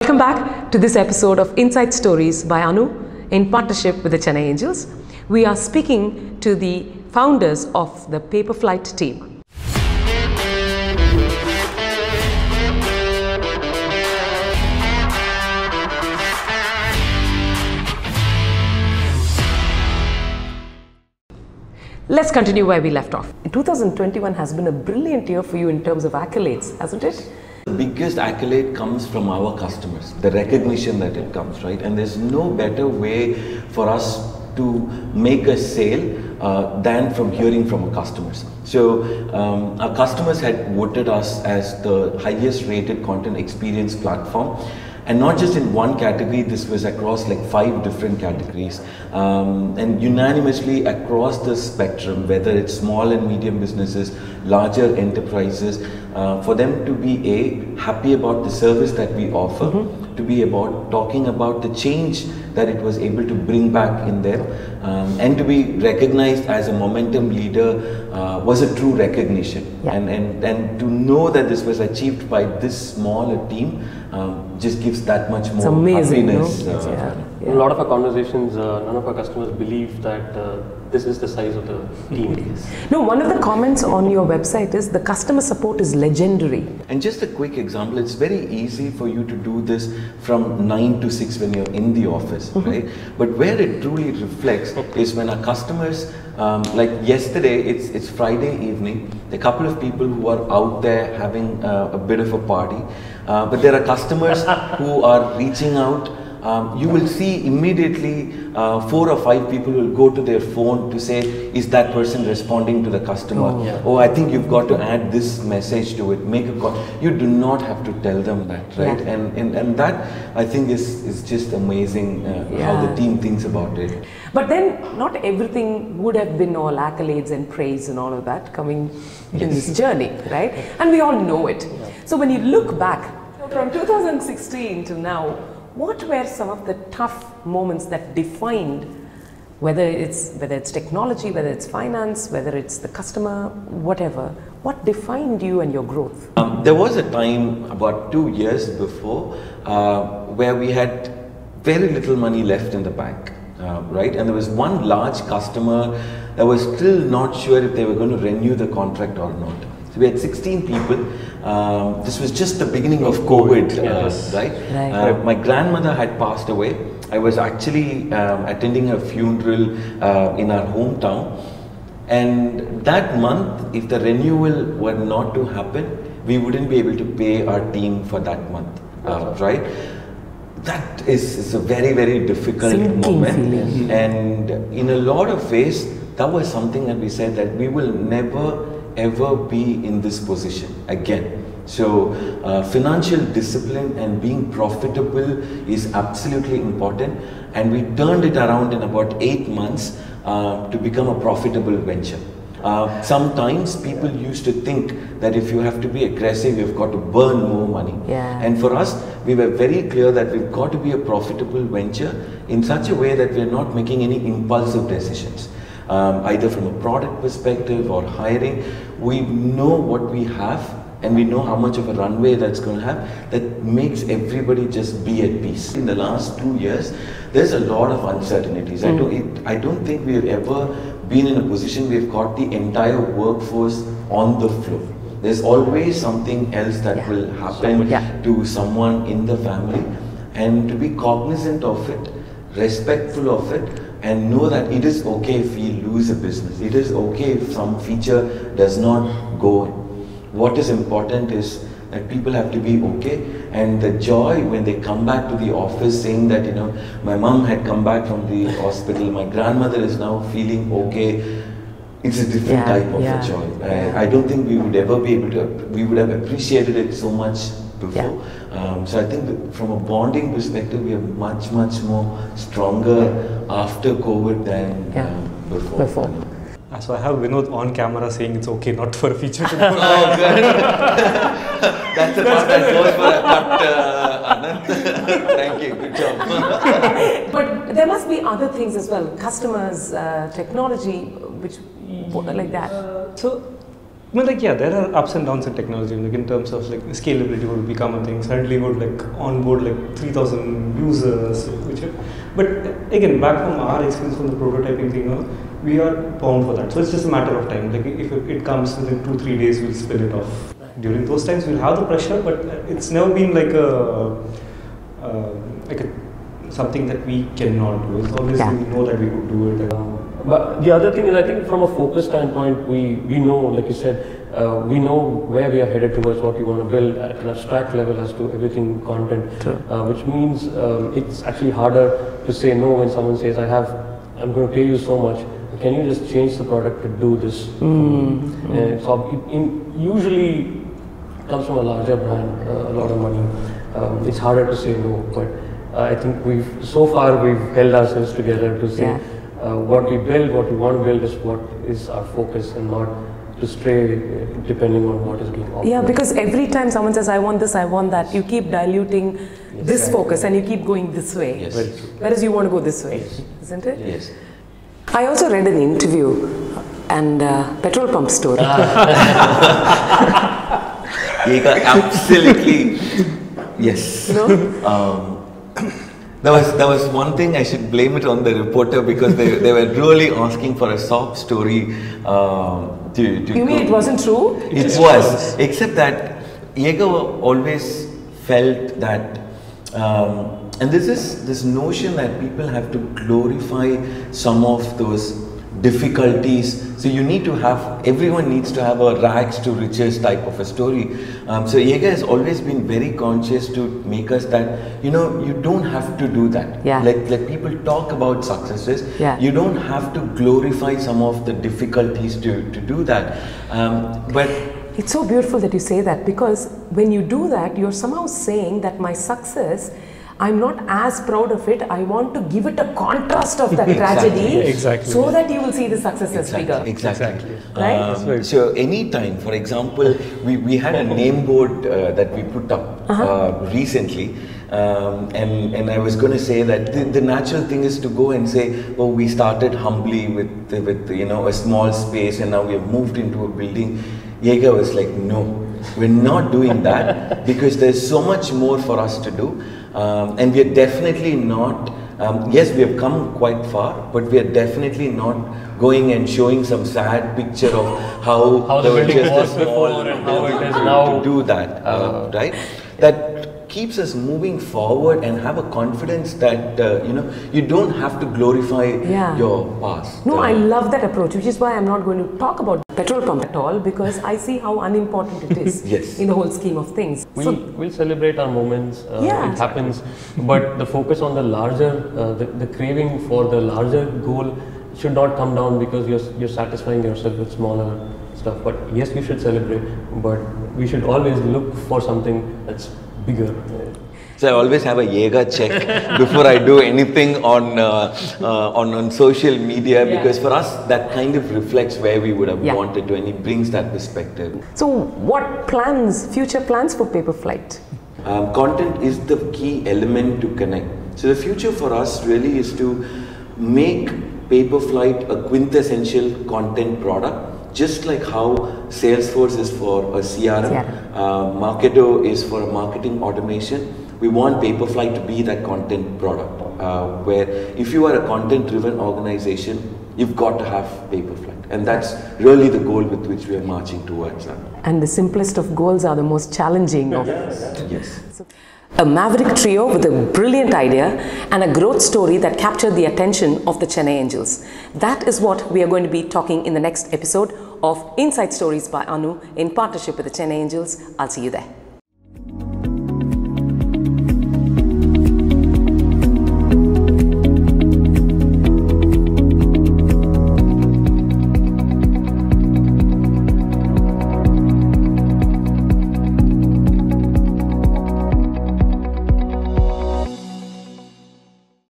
Welcome back to this episode of Inside Stories by Anu in partnership with the Chennai Angels. We are speaking to the founders of the Paperflite team. Let's continue where we left off. 2021 has been a brilliant year for you in terms of accolades, hasn't it? The biggest accolade comes from our customers, the recognition that it comes, right? And there's no better way for us to make a sale than from hearing from our customers. So our customers had voted us as the highest rated content experience platform. And not just in one category, this was across like 5 different categories. And unanimously across the spectrum, whether it's small and medium businesses, larger enterprises, for them to be happy about the service that we offer, to be about talking about the change that it was able to bring back in them, and to be recognized as a momentum leader was a true recognition. Yeah. And to know that this was achieved by this small a team just gives that much more happiness. No? In a lot of our conversations, none of our customers believe that this is the size of the team. No, one of the comments on your website is the customer support is legendary. And just a quick example, it's very easy for you to do this from 9 to 6 when you're in the office, right? But where it truly reflects is when our customers, like yesterday, it's Friday evening, a couple of people who are out there having a bit of a party, but there are customers who are reaching out. You will see immediately 4 or 5 people will go to their phone to say, is that person responding to the customer? Oh, I think you've got to add this message to it, make a call. You do not have to tell them that, right? Yeah. And that, I think, is just amazing how the team thinks about it. But then not everything would have been all accolades and praise and all of that coming in this journey, right? And we all know it. So when you look back from 2016 to now, what were some of the tough moments that defined whether it's technology, whether it's finance, whether it's the customer, whatever? What defined you and your growth? There was a time about 2 years before where we had very little money left in the bank, right? And there was one large customer that was still not sure if they were going to renew the contract or not. So we had 16 people. This was just the beginning of COVID, right? My grandmother had passed away. I was actually attending her funeral in our hometown. And that month, if the renewal were not to happen, we wouldn't be able to pay our team for that month, right? That is a very, very difficult moment. And in a lot of ways, that was something that we said that we will never ever be in this position again. So financial discipline and being profitable is absolutely important, and we turned it around in about 8 months to become a profitable venture. Sometimes people used to think that if you have to be aggressive, you've got to burn more money. And for us, we were very clear that we've got to be a profitable venture in such a way that we're not making any impulsive decisions. Either from a product perspective or hiring, we know what we have and we know how much of a runway that's going to have that makes everybody just be at peace. In the last 2 years, there's a lot of uncertainties. I don't think we've ever been in a position we've got the entire workforce on the floor. There's always something else that will happen to someone in the family, and to be cognizant of it, respectful of it, and know that it is okay if we lose a business. It is okay if some feature does not go. What is important is that people have to be okay, and the joy when they come back to the office saying that, you know, my mom had come back from the hospital, my grandmother is now feeling okay. It's a different type of a joy. I don't think we would ever be able to, we would have appreciated it so much before. So I think that from a bonding perspective, we are much more stronger after COVID than before. So I have Vinod on camera saying it's okay not for a feature to go. Oh, good. That's the part that goes for a cut, Anand. Thank you, good job. But there must be other things as well, customers, technology, which like that. So Well, like, yeah, there are ups and downs in technology, like in terms of like scalability would become a thing. Suddenly would like onboard like 3,000 users, but again, back from our experience from the prototyping thing, we are bound for that. So it's just a matter of time. Like if it comes within 2-3 days, we'll spill it off. During those times, we'll have the pressure, but it's never been like something that we cannot do. It's always we know that we could do it. But the other thing is, I think from a focus standpoint, we know, like you said, we know where we are headed towards, what we want to build at an abstract level as to everything content, which means it's actually harder to say no when someone says, I'm going to pay you so much, can you just change the product to do this? So it usually comes from a larger brand, a lot of money. It's harder to say no, but I think we've held ourselves together to say what we build, what we want to build is what is our focus, and not to stray depending on what is being offered. Yeah, because every time someone says, I want this, I want that, you keep diluting this focus and you keep going this way. Yes. Whereas you want to go this way, isn't it? Yes. I also read an interview and petrol pump story. Absolutely. Yes. No? There was one thing I should blame it on the reporter, because they were really asking for a sob story. You mean it wasn't true? It was, except that Jaeger always felt that, and this notion that people have to glorify some of those difficulties. So you need to have, everyone needs to have a rags to riches type of a story. So Jaeger has always been very conscious to make us that, you don't have to do that. Yeah. Like people talk about successes, you don't have to glorify some of the difficulties to do that. But it's so beautiful that you say that, because when you do that, you're somehow saying that my success, I'm not as proud of it. I want to give it a contrast of that tragedy, so that you will see the success as bigger. Exactly. Right? So anytime, for example, we had a name board that we put up recently, and I was going to say that the natural thing is to go and say, oh, we started humbly with a small space, and now we have moved into a building. Jaeger was like, no, we're not doing that, because there's so much more for us to do. And we are definitely not, yes, we have come quite far, but we are definitely not going and showing some sad picture of how the building just was a small before and how it is now. to do that, right? That keeps us moving forward and have a confidence that, you don't have to glorify your past. No, I love that approach, which is why I'm not going to talk about petrol pump at all, because I see how unimportant it is in the whole scheme of things. We'll celebrate our moments, it happens, but the focus on the larger, the craving for the larger goal should not come down because you're satisfying yourself with smaller stuff. But yes, we should celebrate, but we should always look for something that's bigger. So I always have a Jaeger check before I do anything on social media, because for us that kind of reflects where we would have wanted to, and it brings that perspective. So what future plans for Paperflite? Content is the key element to connect. So the future for us really is to make Paperflite a quintessential content product, just like how Salesforce is for a CRM, Marketo is for a marketing automation. We want Paperflite to be that content product, where if you are a content-driven organization, you've got to have Paperflite, and that's really the goal with which we are marching towards. And the simplest of goals are the most challenging of. Yes. A maverick trio with a brilliant idea and a growth story that captured the attention of the Chennai Angels. That is what we are going to be talking in the next episode of Inside Stories by Anu in partnership with the Chennai Angels. I'll see you there.